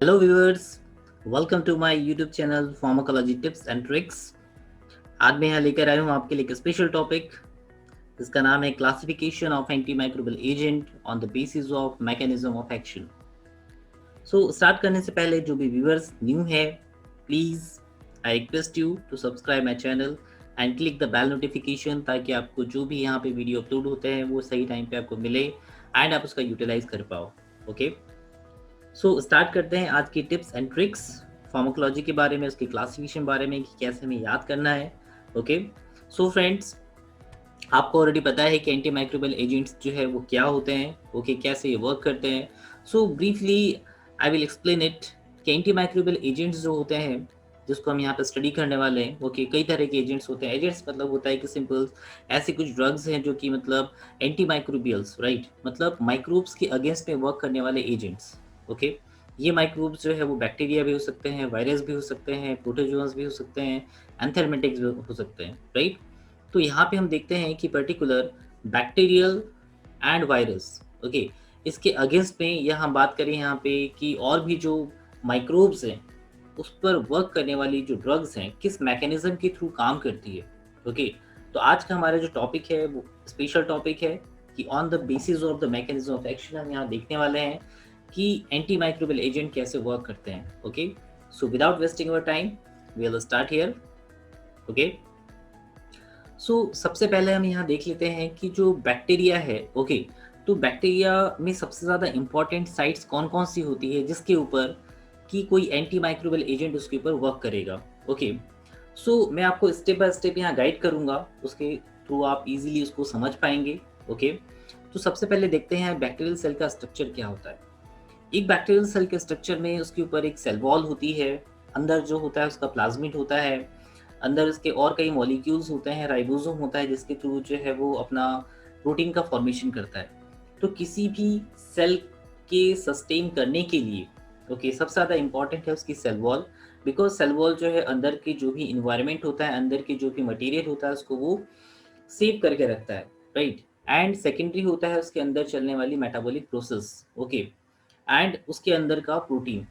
Hello viewers, welcome to my YouTube channel pharmacology tips and tricks. आज मैं यहाँ लेकर आया हूँ आपके लिए एक स्पेशल टॉपिक जिसका नाम है classification of antimicrobial agent on the basis of mechanism of action. So start करने से पहले जो भी व्यूअर्स न्यू है, please I request you to subscribe my channel and click the bell notification, ताकि आपको जो भी यहाँ पे वीडियो अपलोड होते हैं वो सही टाइम पे आपको मिले एंड आप उसका यूटिलाइज कर पाओ। ओके, सो स्टार्ट करते हैं आज की टिप्स एंड ट्रिक्स फार्माकोलॉजी के बारे में, उसके क्लासिफिकेशन बारे में कि कैसे हमें याद करना है। ओके, सो फ्रेंड्स, आपको ऑलरेडी पता है कि एंटी माइक्रोबियल एजेंट्स जो है वो क्या होते हैं, ओके, कैसे ये वर्क करते हैं। So briefly I will explain it कि एंटी माइक्रोबियल एजेंट्स जो होते हैं जिसको हम यहाँ पे स्टडी करने वाले हैं, ओके, कई तरह के एजेंट्स होते हैं। एजेंट्स मतलब होता है कि सिंपल ऐसे कुछ ड्रग्स हैं जो कि मतलब एंटी माइक्रोबियल्स, राइट, मतलब माइक्रोब्स के अगेंस्ट में वर्क करने वाले एजेंट्स। ओके, ये माइक्रोब्स जो है वो बैक्टीरिया भी हो सकते हैं, वायरस भी हो सकते हैं, प्रोटोजोन्स भी हो सकते हैं, एंथेलमेटिक्स भी हो सकते हैं, राइट। तो यहाँ पे हम देखते हैं कि particular bacterial and virus, okay, इसके अगेंस्ट में यह हम बात करें यहाँ पे कि और भी जो माइक्रोब्स हैं उस पर वर्क करने वाली जो ड्रग्स हैं किस मैकेनिज्म के थ्रू काम करती है। ओके, तो आज का हमारा जो टॉपिक है वो स्पेशल टॉपिक है कि on the basis of the mechanism of action हम यहाँ देखने वाले हैं कि एंटी माइक्रोबियल एजेंट कैसे वर्क करते हैं। Okay, so without wasting our time we will start here. Okay, so सबसे पहले हम यहाँ देख लेते हैं कि जो बैक्टीरिया है, ओके, तो बैक्टीरिया में सबसे ज़्यादा इंपॉर्टेंट साइट्स कौन कौन सी होती है जिसके ऊपर कि कोई एंटी माइक्रोबियल एजेंट उसके ऊपर वर्क करेगा। ओके, सो मैं आपको स्टेप बाय स्टेप यहाँ गाइड करूँगा, उसके थ्रू आप इजीली उसको समझ पाएंगे। ओके, तो सबसे पहले देखते हैं बैक्टीरियल सेल का स्ट्रक्चर क्या होता है। एक बैक्टीरियल सेल के स्ट्रक्चर में उसके ऊपर एक सेल वॉल होती है, अंदर जो होता है उसका प्लाज्मिड होता है, अंदर उसके और कई मॉलिक्यूल्स होते हैं, राइबोसोम होता है जिसके थ्रू जो है वो अपना प्रोटीन का फॉर्मेशन करता है। तो किसी भी सेल के सस्टेन करने के लिए, ओके, सबसे ज़्यादा इंपॉर्टेंट है उसकी cell wall, because cell wall जो है अंदर की जो भी इन्वायरमेंट होता है, अंदर की जो भी मटेरियल होता है उसको वो सेव करके रखता है, राइट। एंड सेकेंडरी होता है उसके अंदर चलने वाली मेटाबॉलिक प्रोसेस, ओके, एंड उसके अंदर का प्रोटीन,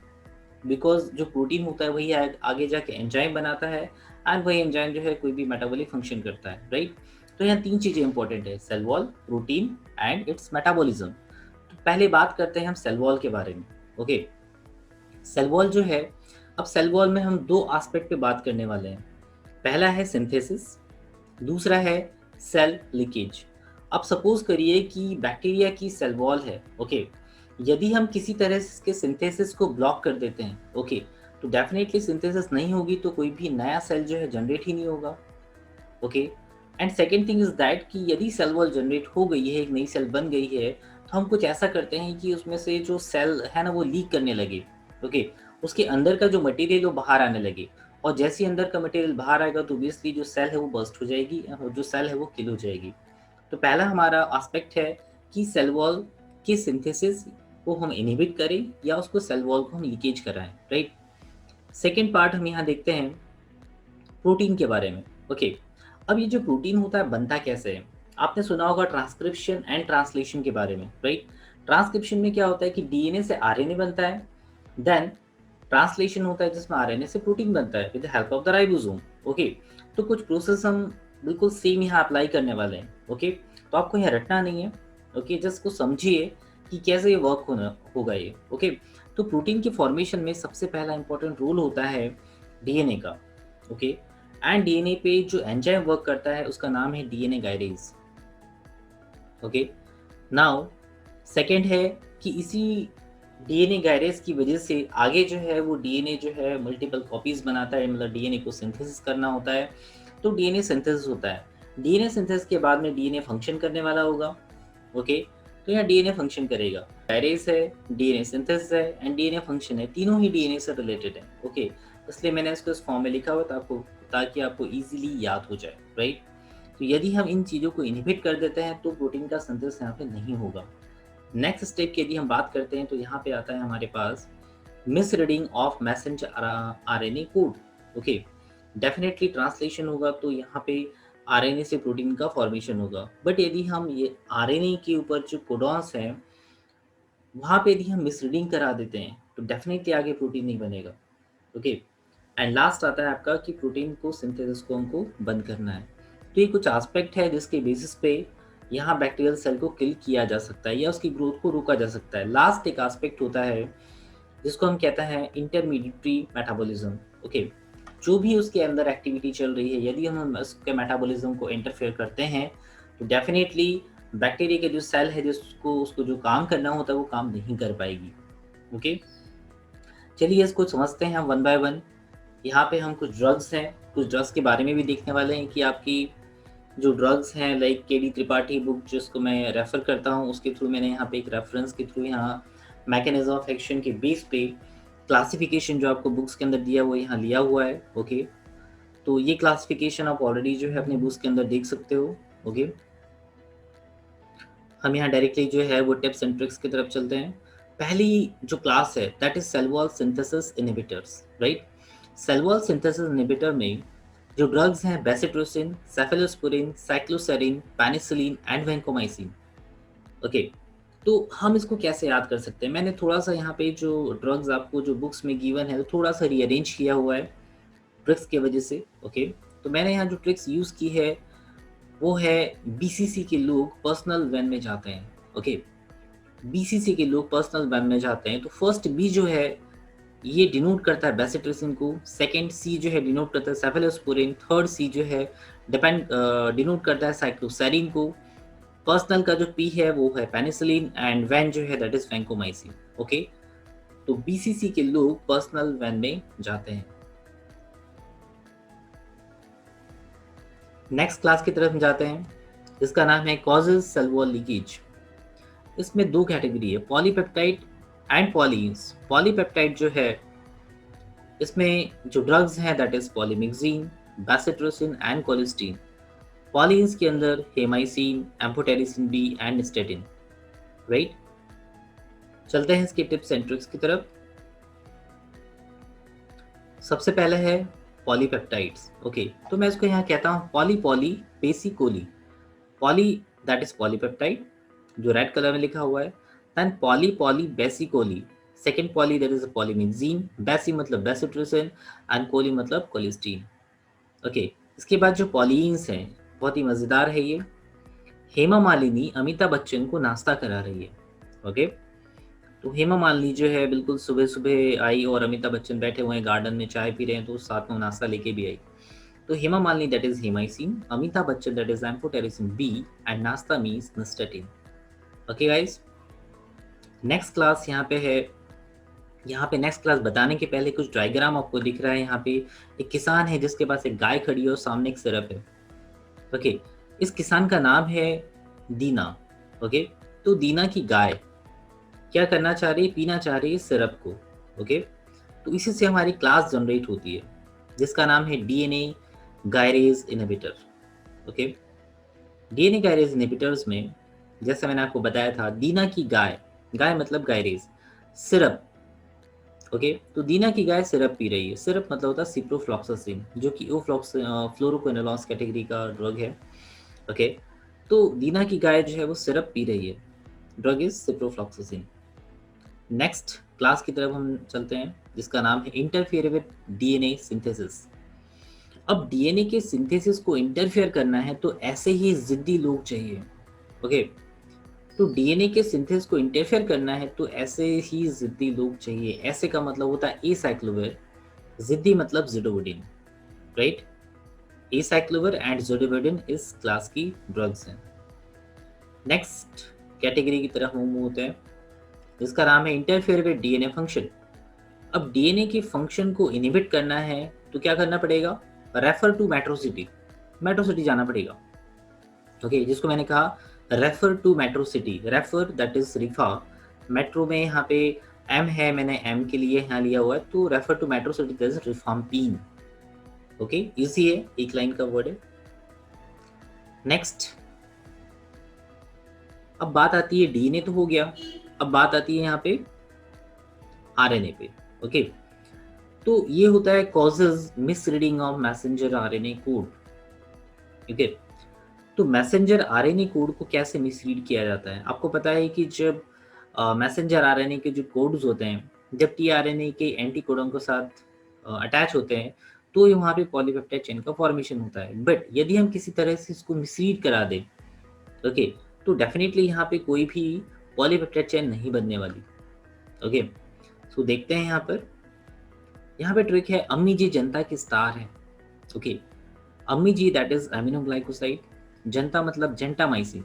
बिकॉज जो प्रोटीन होता है वही आगे जाके एंजाइम बनाता है एंड वही एंजाइम जो है कोई भी मेटाबॉलिक फंक्शन करता है, राइट। तो यहाँ तीन चीज़ें इंपॉर्टेंट है, cell wall, protein and its metabolism. तो पहले बात करते हैं हम सेल वॉल के बारे में। ओके, सेल वॉल जो है, अब सेल वॉल में हम दो एस्पेक्ट पे बात करने वाले हैं। पहला है सिंथेसिस, दूसरा है सेल लीकेज। अब सपोज करिए कि बैक्टीरिया की सेल वॉल है, ओके, यदि हम किसी तरह से इसके सिंथेसिस को ब्लॉक कर देते हैं, ओके, तो डेफिनेटली सिंथेसिस नहीं होगी तो कोई भी नया सेल जो है जनरेट ही नहीं होगा। Okay, and second thing is that कि यदि सेल वॉल जनरेट हो गई है, एक नई सेल बन गई है, तो हम कुछ ऐसा करते हैं कि उसमें से जो सेल है ना वो लीक करने लगे। ओके, उसके अंदर का जो मटेरियल वो बाहर आने लगे, और जैसे ही अंदर का मटेरियल बाहर आएगा तो ऑब्वियसली जो सेल है वो बर्स्ट हो जाएगी और जो सेल है वो किल हो जाएगी। तो पहला हमारा एस्पेक्ट है कि सेल वॉल की सिंथेसिस को हम इनहिबिट करें या उसको सेल वॉल को हम लीकेज कराएं, राइट। सेकेंड पार्ट हम यहाँ देखते हैं प्रोटीन के बारे में। ओके, अब ये जो प्रोटीन होता है बनता कैसे है, आपने सुना होगा ट्रांसक्रिप्शन एंड ट्रांसलेशन के बारे में, राइट। ट्रांसक्रिप्शन में क्या होता है कि डीएनए से आरएनए बनता है, देन ट्रांसलेशन होता है जिसमें आरएनए से प्रोटीन बनता है with the help of the ribosome. Okay, तो कुछ प्रोसेस हम बिल्कुल सेम यहाँ अप्लाई करने वाले हैं। ओके, तो आपको यहाँ रटना नहीं है, ओके, जस्ट को समझिए कि कैसे ये वर्क होगा ये। ओके, तो प्रोटीन की फॉर्मेशन में सबसे पहला इंपॉर्टेंट रोल होता है डीएनए का। ओके, एंड डीएनए पे जो एंजाइम वर्क करता है उसका नाम है डीएनए गाइडेज। ओके, नाउ सेकेंड है कि इसी डीएनए गायरेज की वजह से आगे जो है वो डीएनए जो है मल्टीपल कॉपीज बनाता है, मतलब डीएनए को सिंथेसिस करना होता है। तो डीएनए सिंथेसिस होता है, डीएनए सिंथेसिस के बाद में डीएनए फंक्शन करने वाला होगा। ओके, तो यहाँ डीएनए फंक्शन करेगा, गायरेज है, डीएनए सिंथेसिस है एंड डीएनए फंक्शन है, तीनों ही डीएनए से रिलेटेड है। ओके, इसलिए मैंने इसको इस फॉर्म में लिखा हुआ था आपको, ताकि आपको इजीली याद हो जाए, राइट। तो यदि हम इन चीज़ों को इनहिबिट कर देते हैं तो प्रोटीन का सिंथेसिस यहाँ पे नहीं होगा। नेक्स्ट स्टेप की यदि हम बात करते हैं तो यहाँ पे आता है हमारे पास misreading of messenger RNA code. Okay, definitely translation होगा तो यहाँ पे आरएनए से प्रोटीन का फॉर्मेशन होगा, बट यदि हम ये आरएनए के ऊपर जो कोडॉन्स हैं वहाँ पे यदि हम मिसरीडिंग करा देते हैं तो डेफिनेटली आगे प्रोटीन नहीं बनेगा। ओके, एंड लास्ट आता है आपका कि प्रोटीन को सिंथेसिस को हमको बंद करना है। तो ये कुछ एस्पेक्ट है जिसके बेसिस पे यहाँ बैक्टीरियल सेल को किल किया जा सकता है या उसकी ग्रोथ को रोका जा सकता है। लास्ट एक एस्पेक्ट होता है जिसको हम कहते हैं इंटरमीडिएटरी मेटाबॉलिज्म। ओके, जो भी उसके अंदर एक्टिविटी चल रही है, यदि हम उसके मेटाबॉलिज्म को इंटरफेयर करते हैं तो डेफिनेटली बैक्टीरिया के जो सेल है जिसको उसको जो काम करना होता है वो काम नहीं कर पाएगी। ओके, चलिए इसको समझते हैं हम वन बाय वन। यहाँ पे हम कुछ ड्रग्स हैं, कुछ ड्रग्स के बारे में भी देखने वाले हैं कि आपकी जो ड्रग्स हैं लाइक के डी त्रिपाठी बुक जिसको मैं रेफ़र करता हूँ उसके थ्रू मैंने यहाँ पे एक रेफरेंस के थ्रू यहाँ मैकेनिज्म ऑफ एक्शन के बेस पे क्लासिफिकेशन जो आपको बुक्स के अंदर दिया वो यहाँ लिया हुआ है। ओके, तो ये क्लासिफिकेशन आप ऑलरेडी जो है अपने बुक्स के अंदर देख सकते हो। ओके, हम यहाँ डायरेक्टली जो है वो टिप्स एंड ट्रिक्स की तरफ चलते हैं। पहली जो क्लास है that is cell wall synthesis inhibitors, right. Cell wall synthesis inhibitor में जो ड्रग्स हैं bacitracin, cephalosporin, cycloserine, penicillin and vancomycin. Okay, तो हम इसको कैसे याद कर सकते हैं? मैंने थोड़ा सा यहाँ पे जो ड्रग्स आपको जो बुक्स में गिवन है तो थोड़ा सा रीअरेंज किया हुआ है ट्रिक्स की वजह से। ओके, तो मैंने यहाँ जो ट्रिक्स यूज़ की है वो है बीसीसी के लोग पर्सनल वैन में जाते हैं। ओके, बीसीसी के लोग पर्सनल वैन में जाते हैं तो फर्स्ट बी जो है ये डिनोट करता है बेसिट्रिसिन को, सेकंड सी जो है डिनोट करता है सेफेलोस्पोरिन, थर्ड सी जो है डिनोट करता है साइक्लोसेरिन को, पर्सनल का जो पी है वो है पेनिसिलिन एंड वैन जो है दैट इज वैंकोमाइसिन। ओके, तो बीसीसी के लोग पर्सनल वैन में जाते हैं। नेक्स्ट क्लास की तरफ जाते हैं जिसका नाम है कॉजेज सेल वॉल लीकेज। इसमें दो कैटेगरी है, पॉलीपेप्टाइड एंड पॉलीन्स। पॉलीपेप्टाइड जो है इसमें जो ड्रग्स हैं that is polymyxin, bacitracin and colistin. Polyenes के अंदर hamycin, amphotericin B and statin, right. चलते हैं इसके टिप्स एंड ट्रिक्स की तरफ। सबसे पहले है पॉलीपेप्टाइड्स। ओके, तो मैं इसको यहाँ कहता हूँ poly poly basically. Poly that is polypeptide जो रेड कलर में लिखा हुआ है, then poly poly basically, second poly that is polymyxin, बेसी मतलब बेसिट्रोसिन एंड कोली मतलब कोलिस्टीन। ओके, इसके बाद जो पॉलीन्स हैं बहुत ही मज़ेदार है ये। हेमा मालिनी अमिताभ बच्चन को नाश्ता करा रही है। ओके, तो हेमा मालिनी जो है बिल्कुल सुबह सुबह आई और अमिताभ बच्चन बैठे हुए हैं गार्डन में चाय पी रहे हैं तो साथ में नाश्ता लेके भी आई। तो Hema Malini that is hamycin, Amitabh Bachchan that is amphotericin B and नाश्ता means nystatin. Okay guys, next class यहाँ पे है। यहाँ पे नेक्स्ट क्लास बताने के पहले कुछ डायग्राम आपको दिख रहा है। यहाँ पे एक किसान है जिसके पास एक गाय खड़ी है और सामने एक सिरप है। ओके, इस किसान का नाम है दीना। ओके, तो दीना की गाय क्या करना चाह रही है? पीना चाह रही है सिरप को। ओके, तो इसी से हमारी क्लास जनरेट होती है जिसका नाम है DNA gyrase inhibitor. Okay, DNA gyrase inhibitors में जैसे मैंने आपको बताया था दीना की गाय, गाय मतलब गायरेज, सिरप। ओके, तो दीना की गाय सिरप पी रही है। सिरप मतलब होता है सिप्रोफ्लॉक्सासिन जो कि फ्लोरोक्विनोलॉन्स कैटेगरी का ड्रग है। ओके, तो दीना की गाय जो है वो सिरप पी रही है, drug is ciprofloxacin. Next class की तरफ हम चलते हैं जिसका नाम है इंटरफियर विद डीएनए सिंथेसिस। अब डीएनए के सिंथेसिस को इंटरफियर करना है तो ऐसे ही जिद्दी लोग चाहिए। ओके, तो डीएनए के सिंथेसिस को इंटरफियर करना है तो ऐसे ही जिद्दी लोग चाहिए। ऐसे का मतलब होता है एसाइक्लोविर, जिद्दी मतलब जिडोविडिन, राइट। एसाइक्लोविर एंड जिडोविडिन इस क्लास की ड्रग्स हैं। नेक्स्ट कैटेगरी की तरफ हम मूव होते हैं जिसका नाम है इंटरफेयर विद डीएनए फंक्शन। अब डीएनए की फंक्शन को इनहिबिट करना है तो क्या करना पड़ेगा? रेफर टू मेट्रोसिटी, मेट्रोसिटी जाना पड़ेगा। ओके, जिसको मैंने कहा refer to metro city, refer that is रिफा, मेट्रो में यहाँ पे एम है, मैंने एम के लिए यहाँ लिया हुआ है, तो refer to metro city that is rifampin. Okay, easy है, एक लाइन का वर्ड है। नेक्स्ट, अब बात आती है डीएनए तो हो गया, अब बात आती है यहाँ पे आरएनए पे। ओके, तो ये होता है causes misreading of messenger RNA code. Okay, तो मैसेंजर आरएनए कोड को कैसे मिसरीड किया जाता है? आपको पता है कि जब मैसेंजर आरएनए के जो कोड्स होते हैं जब टीआरएनए के एंटी कोडन के साथ अटैच होते हैं तो वहाँ पे पॉलीपेप्टाइड चेन का फॉर्मेशन होता है। बट यदि हम किसी तरह से इसको मिसरीड करा दें, ओके, तो डेफिनेटली यहाँ पे कोई भी पॉलीपेप्टाइड चेन नहीं बनने वाली। ओके, सो देखते हैं यहाँ पे ट्रिक है। अम्मी जी जनता की स्टार है। ओके, अम्मी जी दैट इज एमिनोग्लाइकोसाइड, जनता मतलब जेंटामाइसिन,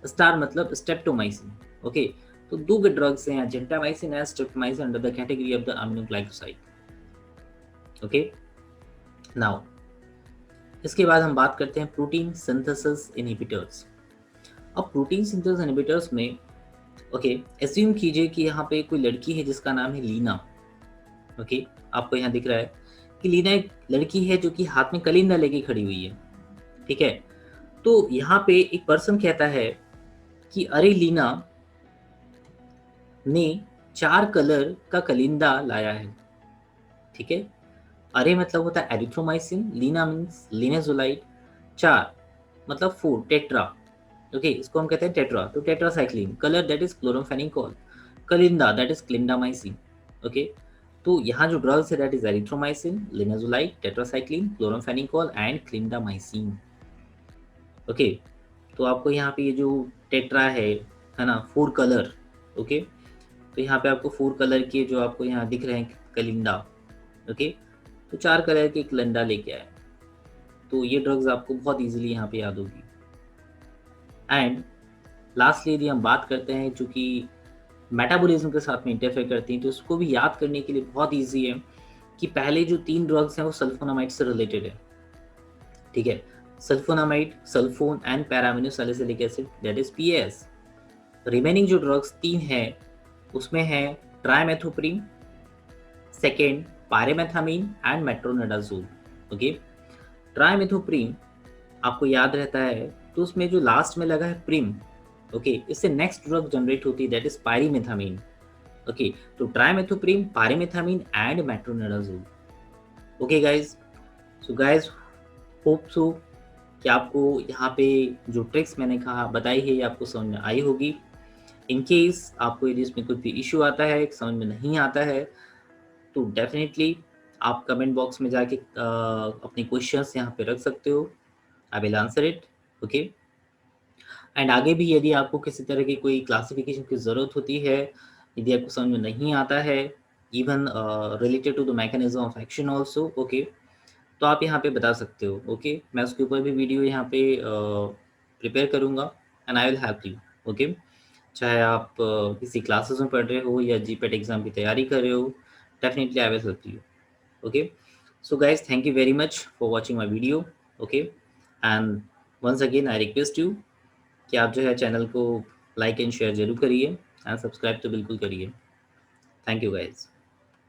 स्टार मतलब स्टेप्टोमाइसिन। ओके, तो दो ड्रग्स हैं, gentamicin and streptomycin under the category of the aminoglycoside. Okay, now इसके बाद हम बात करते हैं प्रोटीन सिंथेसिस इनहिबिटर्स। अब प्रोटीन सिंथेसिस इनहिबिटर्स में ओके, एज्यूम कीजिए कि यहाँ पे कोई लड़की है जिसका नाम है लीना। ओके, आपको यहाँ दिख रहा है कि लीना एक लड़की है जो कि हाथ में कलिंदा लेके खड़ी हुई है। ठीक है, तो यहाँ पे एक पर्सन कहता है कि अरे लीना ने 4 कलर का कलिंदा लाया है। ठीक है, अरे मतलब होता है एरिथ्रोमाइसिन, लीना मीन्स लिनेजुलाइड, 4 मतलब 4 टेट्रा। ओके, इसको हम कहते हैं टेट्रा, तो tetracycline, colour that is chloramphenicol, कलिंदा दैट इज क्लिंडामाइसिन। ओके, तो यहाँ जो ड्रग्स है that is erythromycin, linezolid, tetracycline, chloramphenicol and clindamycin. Okay, तो आपको यहाँ पे ये जो टेट्रा है ना, 4 कलर। ओके, तो यहाँ पे आपको 4 कलर के जो आपको यहाँ दिख रहे हैं कलिंदा। ओके, तो 4 कलर के कलिंदा लेके आए, तो ये ड्रग्स आपको बहुत इजीली यहाँ पे याद होगी। एंड लास्टली यदि हम बात करते हैं जो कि मेटाबॉलिज्म के साथ में इंटरफेयर करती हैं, तो उसको भी याद करने के लिए बहुत ईजी है कि पहले जो 3 ड्रग्स हैं वो सल्फोनामाइड से रिलेटेड है। ठीक है, sulfonamide, sulfone and para amino salicylic acid that is PAS. Remaining जो ड्रग्स 3 हैं उसमें है trimethoprim, second pyrimethamine and metronidazole. Okay, trimethoprim आपको याद रहता है तो उसमें जो लास्ट में लगा है प्रीम, ओके, इससे नेक्स्ट ड्रग जनरेट होती है दैट इज पायरीमेथामीन। ओके, तो trimethoprim, pyrimethamine and metronidazole. Okay guys, so guys hope so कि आपको यहाँ पे जो ट्रिक्स मैंने कहा बताई है ये आपको समझ में आई होगी। इन केस आपको यदि इसमें कोई भी इश्यू आता है, समझ में नहीं आता है, तो डेफिनेटली आप कमेंट बॉक्स में जाके अपने क्वेश्चंस यहाँ पे रख सकते हो। I will answer it. Okay, and आगे भी यदि आपको किसी तरह की कोई क्लासिफिकेशन की ज़रूरत होती है, यदि आपको समझ में नहीं आता है, even related to the mechanism of action also, okay, तो आप यहाँ पे बता सकते हो। ओके, मैं उसके ऊपर भी वीडियो यहाँ पे प्रिपेयर करूँगा and I will help you. Okay, चाहे आप किसी क्लासेस में पढ़ रहे हो या जीपेट एग्जाम की तैयारी कर रहे हो, definitely I will help you. Okay, so guys thank you very much for watching my video. Okay, and once again I request you कि आप जो है चैनल को लाइक एंड शेयर जरूर करिए एंड सब्सक्राइब तो बिल्कुल करिए। Thank you guys.